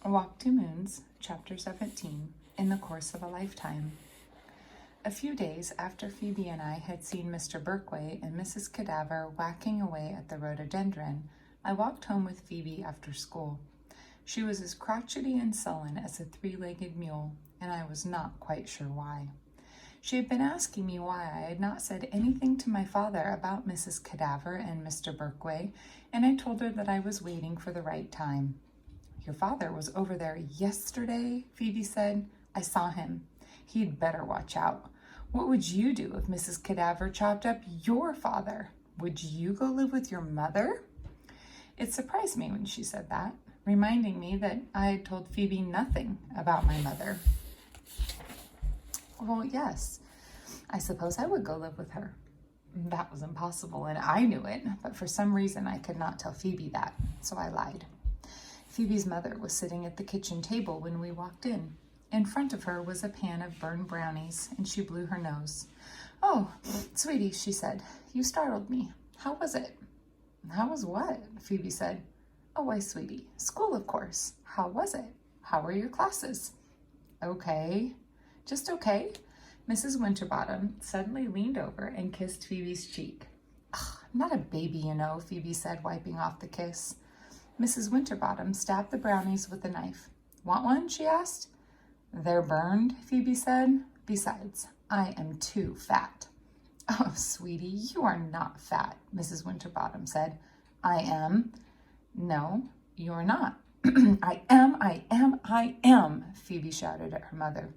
Walk Two Moons, Chapter 17, In the Course of a Lifetime. A few days after Phoebe and I had seen Mr. Birkway and Mrs. Cadaver whacking away at the rhododendron, I walked home with Phoebe after school. She was as crotchety and sullen as a three-legged mule, and I was not quite sure why. She had been asking me why I had not said anything to my father about Mrs. Cadaver and Mr. Birkway, and I told her that I was waiting for the right time. "Your father was over there yesterday," Phoebe said. "I saw him. He'd better watch out. What would you do if Mrs. Cadaver chopped up your father? Would you go live with your mother?" It surprised me when she said that, reminding me that I had told Phoebe nothing about my mother. Well, yes, I suppose I would go live with her. That was impossible, and I knew it, but for some reason I could not tell Phoebe that, so I lied. Phoebe's mother was sitting at the kitchen table when we walked in. In front of her was a pan of burned brownies, and she blew her nose. "Oh, sweetie," she said, "you startled me. How was it?" "How was what?" Phoebe said. "Oh, why, sweetie, school, of course. How was it? How were your classes?" "Okay." "Just okay?" Mrs. Winterbottom suddenly leaned over and kissed Phoebe's cheek. "Ugh, I'm not a baby, you know," Phoebe said, wiping off the kiss. Mrs. Winterbottom stabbed the brownies with a knife. "Want one?" she asked. "They're burned," Phoebe said. "Besides, I am too fat." "Oh, sweetie, you are not fat," Mrs. Winterbottom said. "I am." "No, you're not." I am, Phoebe shouted at her mother.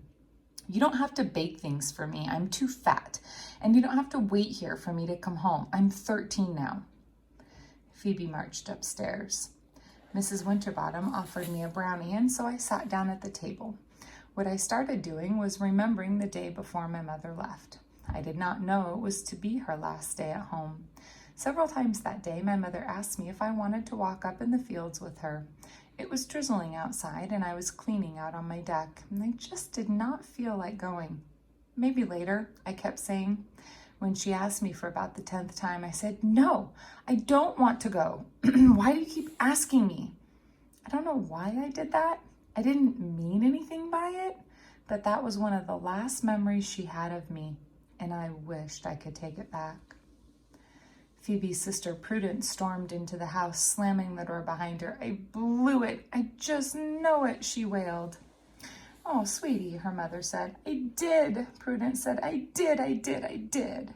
"You don't have to bake things for me. I'm too fat. And you don't have to wait here for me to come home. I'm 13 now." Phoebe marched upstairs. Mrs. Winterbottom offered me a brownie, and so I sat down at the table. What I started doing was remembering the day before my mother left. I did not know it was to be her last day at home. Several times that day, my mother asked me if I wanted to walk up in the fields with her. It was drizzling outside, and I was cleaning out on my deck, and I just did not feel like going. "Maybe later," I kept saying. When she asked me for about the 10th time, I said, "No, I don't want to go. Why do you keep asking me?" I don't know why I did that. I didn't mean anything by it, but that was one of the last memories she had of me, and I wished I could take it back. Phoebe's sister Prudence stormed into the house, slamming the door behind her. "I blew it. I just know it," she wailed. "Oh, sweetie," her mother said. "I did," Prudence said. I did.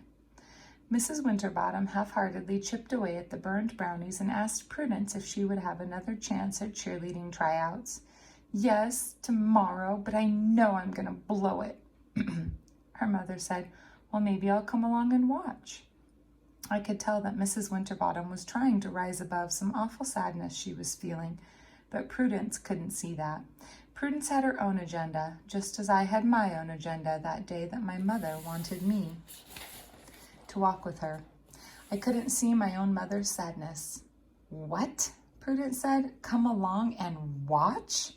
Mrs. Winterbottom half-heartedly chipped away at the burned brownies and asked Prudence if she would have another chance at cheerleading tryouts. "Yes, tomorrow, but I know I'm going to blow it." Her mother said, "Well, maybe I'll come along and watch." I could tell that Mrs. Winterbottom was trying to rise above some awful sadness she was feeling, but Prudence couldn't see that. Prudence had her own agenda, just as I had my own agenda that day that my mother wanted me to walk with her. I couldn't see my own mother's sadness. "What?" Prudence said. "Come along and watch?"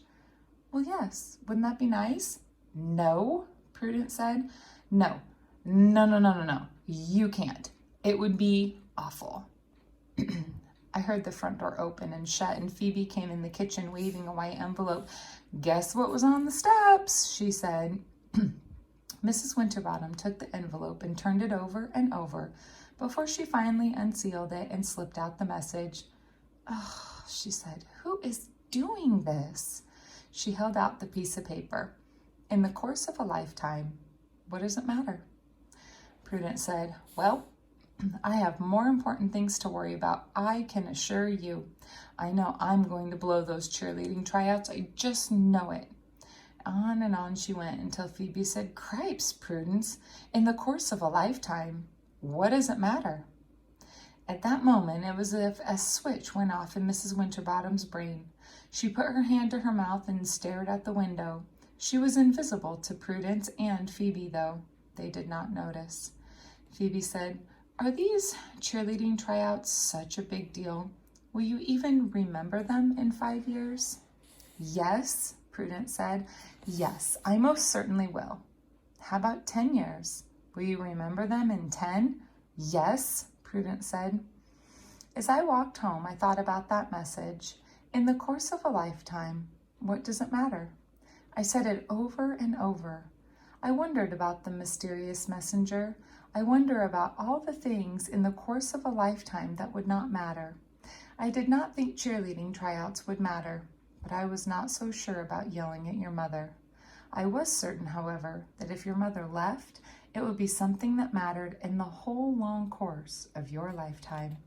"Well, yes. Wouldn't that be nice?" "No," Prudence said. No. You can't. It would be awful." I heard the front door open and shut, and Phoebe came in the kitchen waving a white envelope. "Guess what was on the steps?" she said. Mrs. Winterbottom took the envelope and turned it over and over before she finally unsealed it and slipped out the message. "Oh," she said, "who is doing this?" She held out the piece of paper. "In the course of a lifetime. What does it matter?" Prudence said, "Well, I have more important things to worry about, I can assure you. I know I'm going to blow those cheerleading tryouts. I just know it." On and on she went until Phoebe said, "Cripes, Prudence, in the course of a lifetime. What does it matter?" At that moment, it was as if a switch went off in Mrs. Winterbottom's brain. She put her hand to her mouth and stared at the window. She was invisible to Prudence and Phoebe, though. They did not notice. Phoebe said, "Are these cheerleading tryouts such a big deal? Will you even remember them in 5 years?" "Yes," Prudence said. "Yes, I most certainly will." "How about 10 years? Will you remember them in 10? "Yes," Prudence said. As I walked home, I thought about that message. In the course of a lifetime, What does it matter? I said it over and over. I wondered about the mysterious messenger. I wonder about all the things in the course of a lifetime that would not matter. I did not think cheerleading tryouts would matter, but I was not so sure about yelling at your mother. I was certain, however, that if your mother left, it would be something that mattered in the whole long course of your lifetime.